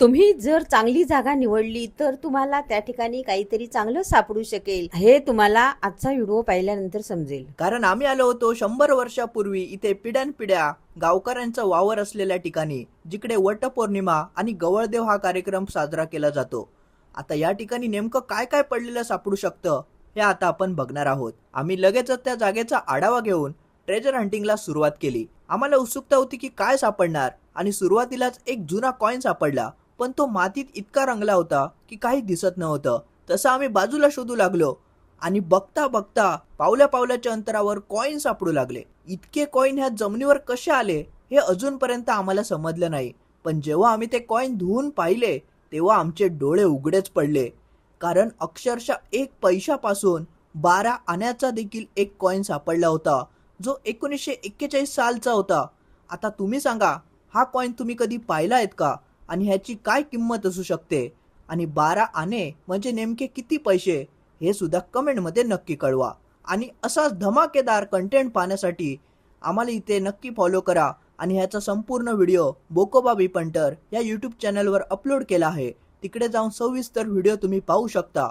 तुम्ही जर चांगली जागा निवडली तर तुम्हाला त्या ठिकाणी काहीतरी चांगलं सापडू शकेल, हे तुम्हाला आजचा व्हिडिओ पाहिल्यानंतर समजेल. कारण आम्ही आलो होतो 100 वर्षापूर्वी इथे पिढ्यानपिढ्या गावकऱ्यांचा वावर असलेल्या ठिकाणी, जिकडे वटपौर्णिमा आणि गवळदेव हा कार्यक्रम साजरा केला जातो. आता या ठिकाणी नेमकं काय काय पडलेलं सापडू शकतं हे आता आपण बघणार आहोत. आम्ही लगेचच त्या जागेचा आढावा घेऊन ट्रेजर हंटिंगला सुरुवात केली. आम्हाला उत्सुकता होती की काय सापडणार, आणि सुरुवातीलाच एक जुना कॉइन सापडला, पण तो मातीत इतका रंगला होता की काही दिसत नव्हतं. तसं आम्ही बाजूला शोधू लागलो, आणि बघता बघता पावल्या पावल्याच्या अंतरावर कॉइन सापडू लागले. इतके कॉइन ह्या जमिनीवर कसे आले हे अजूनपर्यंत आम्हाला समजलं नाही. पण जेव्हा आम्ही ते कॉइन धुवून पाहिले तेव्हा आमचे डोळे उघडेच पडले. कारण अक्षरशः 1 पैशापासून 12 आण्याचा देखील एक कॉइन सापडला होता, जो 1941 सालचा होता. आता तुम्ही सांगा, हा कॉइन तुम्ही कधी पाहिला आहेत का, आणि ह्याची काय किंमत असू शकते, आणि 12 आणे म्हणजे नेमके किती पैसे हे सुद्धा कमेंटमध्ये नक्की कळवा. आणि असाच धमाकेदार कंटेंट पाहण्यासाठी आम्हाला इथे नक्की फॉलो करा. आणि ह्याचा संपूर्ण व्हिडिओ बोकोबा बिपंटर या यूट्यूब चॅनलवर अपलोड केला आहे. तिकडे जाऊन सविस्तर व्हिडिओ तुम्ही पाहू शकता.